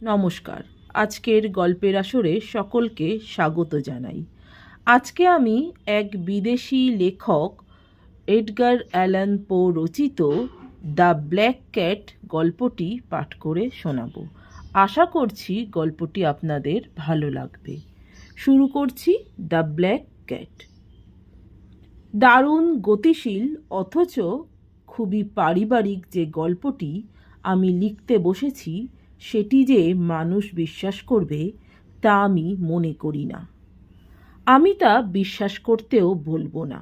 নমস্কার। আজকের গল্পের আসরে সকলকে স্বাগত জানাই। আজকে আমি এক বিদেশি লেখক এডগার অ্যালান পো রচিত দ্য ব্ল্যাক ক্যাট গল্পটি পাঠ করে শোনাব। আশা করছি গল্পটি আপনাদের ভালো লাগবে। শুরু করছি দ্য ব্ল্যাক ক্যাট। দারুণ গতিশীল অথচ খুবই পারিবারিক যে গল্পটি আমি লিখতে বসেছি সেটি যে মানুষ বিশ্বাস করবে তা আমি মনে করি না। আমি তা বিশ্বাস করতেও বলবো না।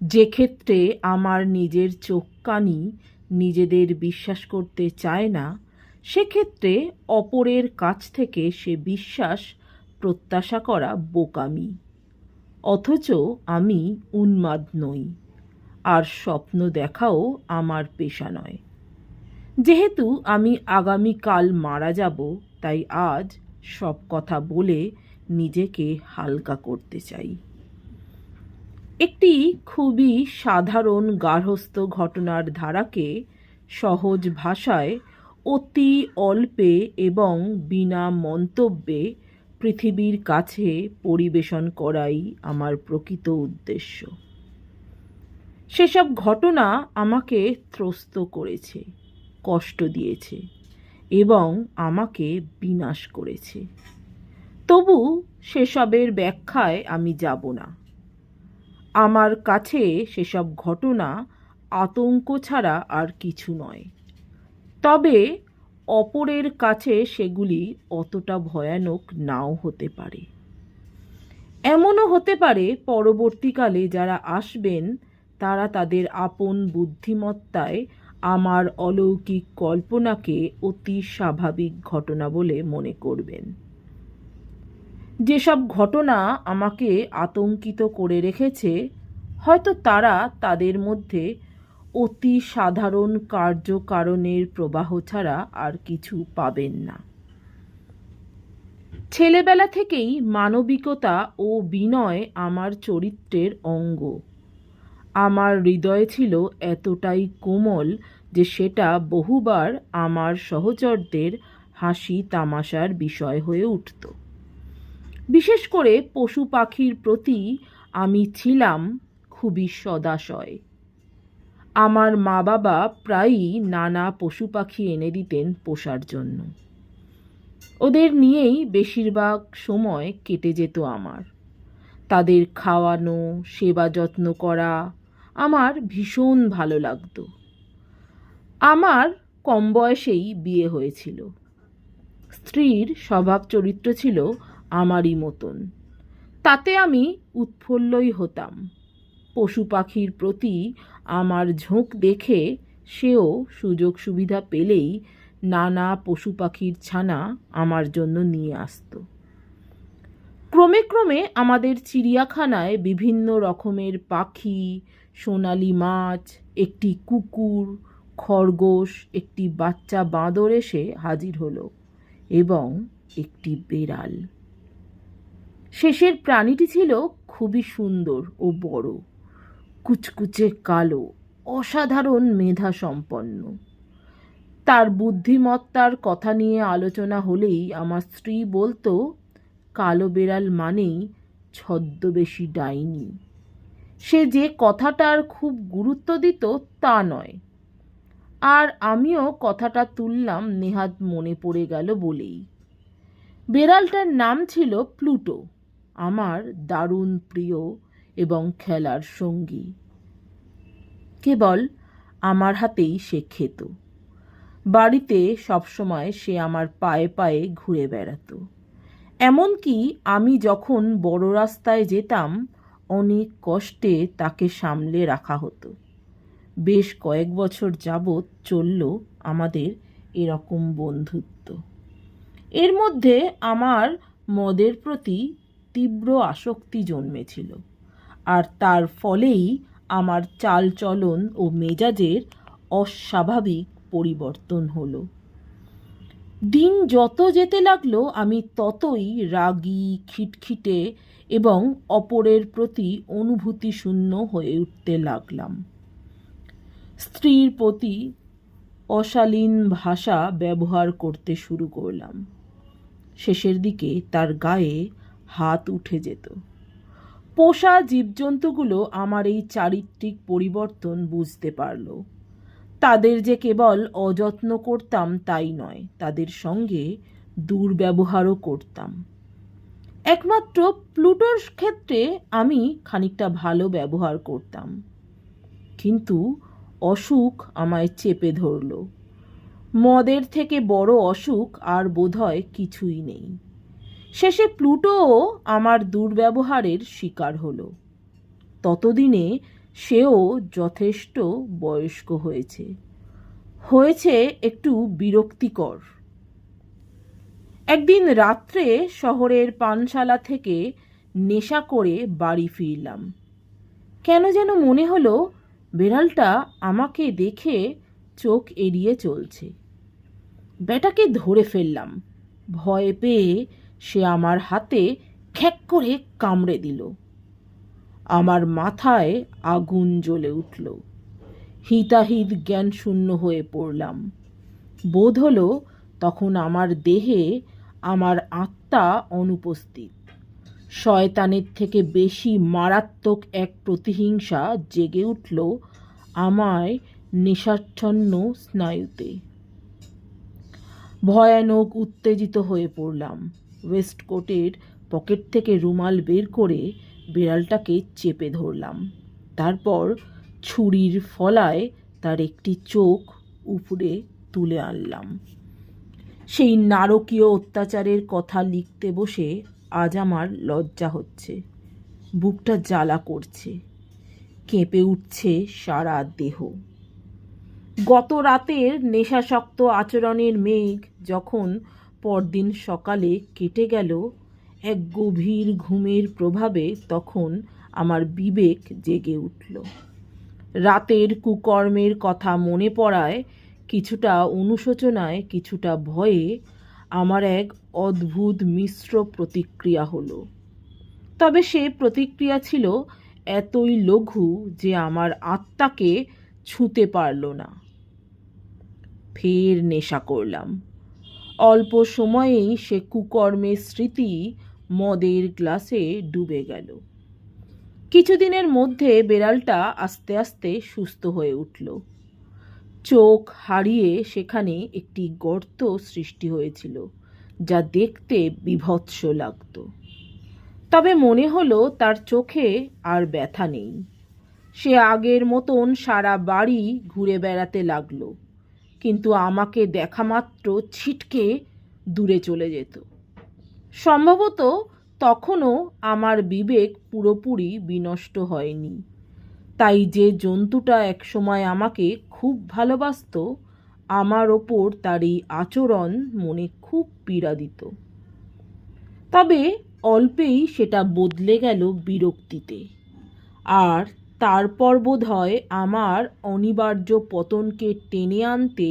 যে ক্ষেত্রে আমার নিজের চোখ কানই নিজেদের বিশ্বাস করতে চায় না, সেক্ষেত্রে অপরের কাছ থেকে সে বিশ্বাস প্রত্যাশা করা বোকামি। অথচ আমি উন্মাদ নই, আর স্বপ্ন দেখাও আমার পেশা নয়। যেহেতু আমি আগামীকাল মারা যাব, তাই আজ সব কথা বলে নিজেকে হালকা করতে চাই। একটি খুবই সাধারণ গার্হস্থ্য ঘটনার ধারাকে সহজ ভাষায় অতি অল্পে এবং বিনা মন্তব্যে পৃথিবীর কাছে পরিবেশন করাই আমার প্রকৃত উদ্দেশ্য। সেসব ঘটনা আমাকে ত্রস্ত করেছে, কষ্ট দিয়েছে এবং আমাকে বিনাশ করেছে। তবু সেসবের ব্যাখ্যায় আমি যাব না। আমার কাছে সেসব ঘটনা আতঙ্ক ছাড়া আর কিছু নয়। তবে অপরের কাছে সেগুলি অতটা ভয়ানক নাও হতে পারে। এমনও হতে পারে পরবর্তীকালে যারা আসবেন তারা তাদের আপন বুদ্ধিমত্তায় আমার অলৌকিক কল্পনাকে অতি স্বাভাবিক ঘটনা বলে মনে করবেন। যেসব ঘটনা আমাকে আতঙ্কিত করে রেখেছে, হয়তো তারা তাদের মধ্যে অতি সাধারণ কার্যকারণের প্রবাহ ছাড়া আর কিছু পাবেন না। ছেলেবেলা থেকেই মানবিকতা ও বিনয় আমার চরিত্রের অঙ্গ। আমার হৃদয় ছিল এতটাই কোমল যে সেটা বহুবার আমার সহচরদের হাসি তামাশার বিষয় হয়ে উঠত। বিশেষ করে পশু পাখির প্রতি আমি ছিলাম খুবই সদাশয়। আমার মা বাবা প্রায়ই নানা পশু পাখি এনে দিতেন পোষার জন্য। ওদের নিয়েই বেশিরভাগ সময় কেটে যেত আমার। তাদের খাওয়ানো, সেবা যত্ন করা আমার ভীষণ ভালো লাগতো। আমার কম বয়সেই বিয়ে হয়েছিল। স্ত্রীর স্বভাব চরিত্র ছিল আমারই মতন। তাতে আমি উৎফুল্লই হতাম। পশু পাখির প্রতি আমার ঝোঁক দেখে সেও সুযোগ সুবিধা পেলেই নানা পশু পাখির ছানা আমার জন্য নিয়ে আসত। ক্রমে ক্রমে আমাদের চিড়িয়াখানায় বিভিন্ন রকমের পাখি, সোনালি মাছ, একটি কুকুর, খরগোশ, একটি বাচ্চা বাঁদর এসে হাজির হলো এবং একটি বেড়াল। শেষের প্রাণীটি ছিল খুবই সুন্দর ও বড়, কুচকুচে কালো, অসাধারণ মেধা সম্পন্ন। তার বুদ্ধিমত্তার কথা নিয়ে আলোচনা হলেই আমার স্ত্রী বলতো, কালো বেড়াল মানেই ছদ্মবেশী ডাইনি। সে যে কথাটার খুব গুরুত্ব দিত তা নয়, আর আমিও কথাটা তুললাম নেহাত মনে পড়ে গেল বলেই। বেড়ালটার নাম ছিল প্লুটো, আমার দারুণ প্রিয় এবং খেলার সঙ্গী। কেবল আমার হাতেই সে খেত। বাড়িতে সবসময় সে আমার পায়ে পায়ে ঘুরে বেড়াতো। এমনকি আমি যখন বড় রাস্তায় যেতাম অনেক কষ্টে তাকে সামলে রাখা হতো। বেশ কয়েক বছর যাবৎ চলল আমাদের এরকম বন্ধুত্ব। এর মধ্যে আমার মদের প্রতি তীব্র আসক্তি জন্মেছিল, আর তার ফলেই আমার চালচলন ও মেজাজের অস্বাভাবিক পরিবর্তন হলো। দিন যত যেতে লাগলো আমি ততই রাগী, খিটখিটে এবং অপরের প্রতি অনুভূতি শূন্য হয়ে উঠতে লাগলাম। স্ত্রীর প্রতি অশালীন ভাষা ব্যবহার করতে শুরু করলাম। শেষের দিকে তার গায়ে হাত উঠে যেত। পোষা জীবজন্তুগুলো আমার এই চারিত্রিক পরিবর্তন বুঝতে পারল। তাদের যে কেবল অযত্ন করতাম তাই নয়, তাদের সঙ্গে দুর্ব্যবহারও করতাম। একমাত্র প্লুটোর ক্ষেত্রে আমি খানিকটা ভালো ব্যবহার করতাম, কিন্তু অসুখ আমায় চেপে ধরল। মদের থেকে বড় অসুখ আর বোধহয় কিছুই নেই। শেষে প্লুটোও আমার দুর্ব্যবহারের শিকার হলো। ততদিনে সেও যথেষ্ট বয়স্ক হয়েছে একটু বিরক্তিকর। একদিন রাত্রে শহরের পানশালা থেকে নেশা করে বাড়ি ফিরলাম। কেন যেন মনে হলো বেড়ালটা আমাকে দেখে চোখ এড়িয়ে চলছে। বেটাকে ধরে ফেললাম। ভয় পেয়ে সে আমার হাতে খ্যাক করে কামড়ে দিল। আমার মাথায় আগুন জ্বলে উঠল। হিতাহিত জ্ঞান শূন্য হয়ে পড়লাম। বোধ হলো তখন আমার দেহে আমার আত্মা অনুপস্থিত। শয়তানের থেকে বেশি মারাত্মক এক প্রতিহিংসা জেগে উঠল আমায় নেশাচ্ছন্ন স্নায়ুতে। ভয়ানক উত্তেজিত হয়ে পড়লাম। ওয়েস্টকোটের পকেট থেকে রুমাল বের করে বিড়ালটাকে চেপে ধরলাম। তারপর ছুরির ফলায় তার একটি চোখ উপরে তুলে আনলাম। সেই নারকীয় অত্যাচারের কথা লিখতে বসে আজ আমার লজ্জা হচ্ছে। বুকটা জ্বালা করছে, কেঁপে উঠছে সারা দেহ। গত রাতের নেশাসক্ত আচরণের মেঘ যখন পরদিন সকালে কেটে গেল এক গভীর ঘুমের প্রভাবে, তখন আমার বিবেক জেগে উঠল। রাতের কুকর্মের কথা মনে পড়ায় কিছুটা অনুশোচনায়, কিছুটা ভয়ে আমার এক অদ্ভুত মিশ্র প্রতিক্রিয়া হলো। তবে সে প্রতিক্রিয়া ছিল এতই লঘু যে আমার আত্মাকে ছুঁতে পারল না। ফের নেশা করলাম। অল্প সময়েই সে কুকর্মের স্মৃতি মদের গ্লাসে ডুবে গেল। কিছুদিনের মধ্যে বেড়ালটা আস্তে আস্তে সুস্থ হয়ে উঠল। চোখ হারিয়ে সেখানে একটি গর্ত সৃষ্টি হয়েছিল, যা দেখতে বীভৎস লাগত। তবে মনে হলো তার চোখে আর ব্যথা নেই। সে আগের মতন সারা বাড়ি ঘুরে বেড়াতে লাগলো, কিন্তু আমাকে দেখা মাত্র ছিটকে দূরে চলে যেত। সম্ভবত তখনও আমার বিবেক পুরোপুরি বিনষ্ট হয়নি। তাই যে জন্তুটা একসময় আমাকে খুব ভালোবাসত, আমার ওপর তার এই আচরণ মনে খুব পীড়া দিত। তবে অল্পেই সেটা বদলে গেল বিরক্তিতে। আর তারপর বোধহয় আমার অনিবার্য পতনকে টেনে আনতে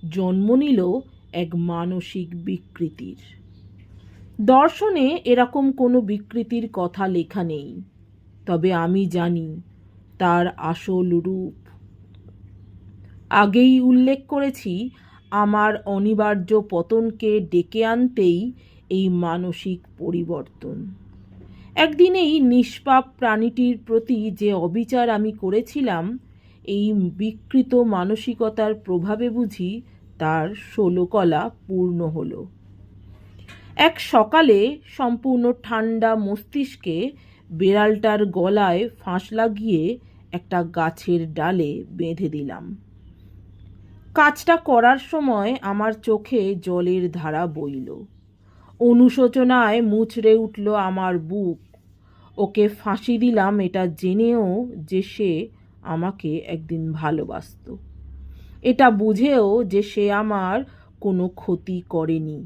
জন্ম নিল এক মানসিক বিকৃতির। দর্শনে এরকম কোনো বিকৃতির কথা লেখা নেই, তবে আমি জানি তার আসল রূপ। আগেই উল্লেখ করেছি, আমার অনিবার্য পতনকে ডেকে আনতেই এই মানসিক পরিবর্তন। একদিন এই নিষ্পাপ প্রাণীটির প্রতি যে অবিচার আমি করেছিলাম, এই বিকৃত মানসিকতার প্রভাবে বুঝি তার ষোলকলা পূর্ণ হলো। এক সকালে সম্পূর্ণ ঠান্ডা মস্তিষ্কে বেড়ালটার গলায় ফাঁস লাগিয়ে একটা গাছের ডালে বেঁধে দিলাম। কাজটা করার সময় আমার চোখে জলের ধারা বইল। অনুশোচনায় মুচড়ে উঠল আমার বুক। ওকে ফাঁসি দিলাম এটা জেনেও যে সে আমাকে একদিন ভালোবাসত, এটা বুঝেও যে সে আমার কোনো ক্ষতি করেনি।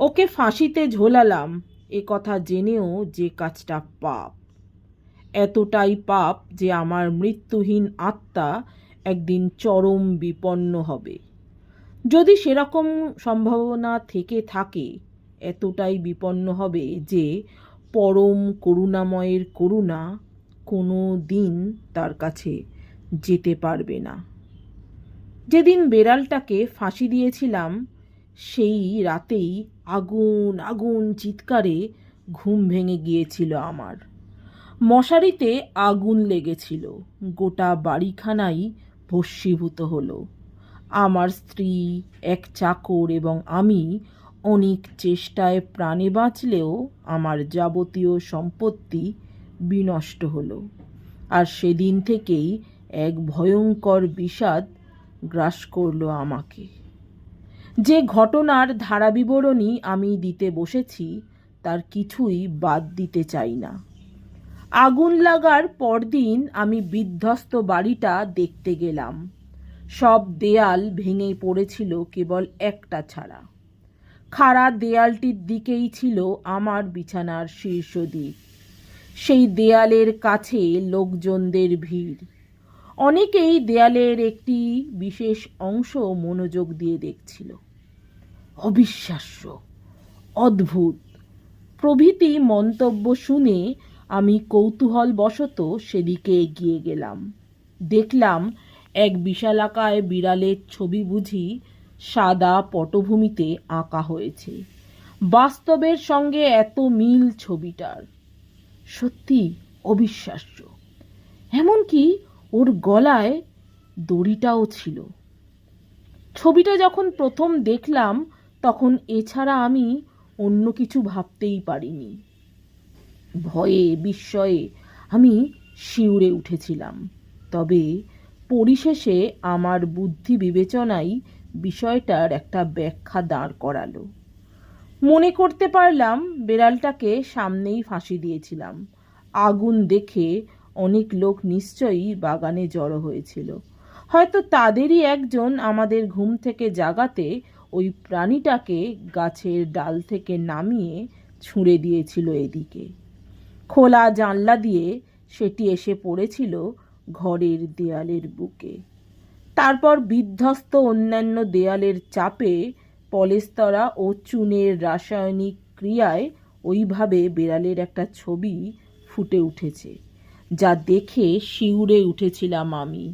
ওকে ফাঁসিতে ঝোলালাম এ কথা জেনেও যে কাজটা পাপ, এতটাই পাপ যে আমার মৃত্যুহীন আত্মা একদিন চরম বিপন্ন হবে। যদি সেরকম সম্ভাবনা থেকে থাকে, এতটাই বিপন্ন হবে যে পরম করুণাময়ের করুণা কোনো দিন তার কাছে যেতে পারবে না। যেদিন বেড়ালটাকে ফাঁসি দিয়েছিলাম সেই রাতেই আগুন আগুন চিৎকারে ঘুম ভেঙে গিয়েছিল আমার। মশারিতে আগুন লেগেছিল, গোটা বাড়িখানাই ভস্মীভূত হলো। আমার স্ত্রী, এক চাকর এবং আমি অনেক চেষ্টায় প্রাণে বাঁচলেও আমার যাবতীয় সম্পত্তি বিনষ্ট হলো। আর সেদিন থেকেই এক ভয়ঙ্কর বিষাদ গ্রাস করলো আমাকে। যে ঘটনার ধারাবিবরণী আমি দিতে বসেছি তার কিছুই বাদ দিতে চাই না। আগুন লাগার পরদিন আমি বিধ্বস্ত বাড়িটা দেখতে গেলাম। সব দেয়াল ভেঙে পড়েছিল, কেবল একটা ছাড়া। খাড়া দেয়ালটির দিকেই ছিল আমার বিছানার শীর্ষ দিক। সেই দেয়ালের কাছে লোকজনদের ভিড়। অনেকেই দেয়ালের একটি বিশেষ অংশ মনোযোগ দিয়ে দেখছিল। অবিশ্বাস্য, অদ্ভুত প্রভৃতি মন্তব্য শুনে আমি কৌতূহলবশত সেদিকে এগিয়ে গেলাম। দেখলাম এক বিশালাকায় বিড়ালের ছবি বুঝি সাদা পটভূমিতে আঁকা হয়েছে। বাস্তবের সঙ্গে এত মিল ছবিটার, সত্যি অবিশ্বাস্য। এমনকি ওর গলায় দড়িটাও ছিল। ছবিটা যখন প্রথম দেখলাম তখন এছাড়া আমি অন্য কিছু ভাবতেই পারিনি। ভয়ে বিস্ময়ে আমি শিউরে উঠেছিলাম। তবে পরিশেষে আমার বুদ্ধি বিবেচনাই বিষয়টার একটা ব্যাখ্যা দাঁড় করালো। মনে করতে পারলাম বেড়ালটাকে সামনেই ফাঁসি দিয়েছিলাম। আগুন দেখে অনেক লোক নিশ্চয়ই বাগানে জড়ো হয়েছিল। হয়তো তাদেরই একজন আমাদের ঘুম থেকে জাগাতে ওই প্রাণীটাকে গাছের ডাল থেকে নামিয়ে ছুঁড়ে দিয়েছিল এদিকে। খোলা জানলা দিয়ে সেটি এসে পড়েছিল ঘরের দেয়ালের বুকে। তারপর বিধ্বস্ত অন্যান্য দেয়ালের চাপে পলেস্তরা ও চুনের রাসায়নিক ক্রিয়ায় ওইভাবে বেড়ালের একটা ছবি ফুটে উঠেছে, যা দেখে শিউরে উঠেছিলাম আমি।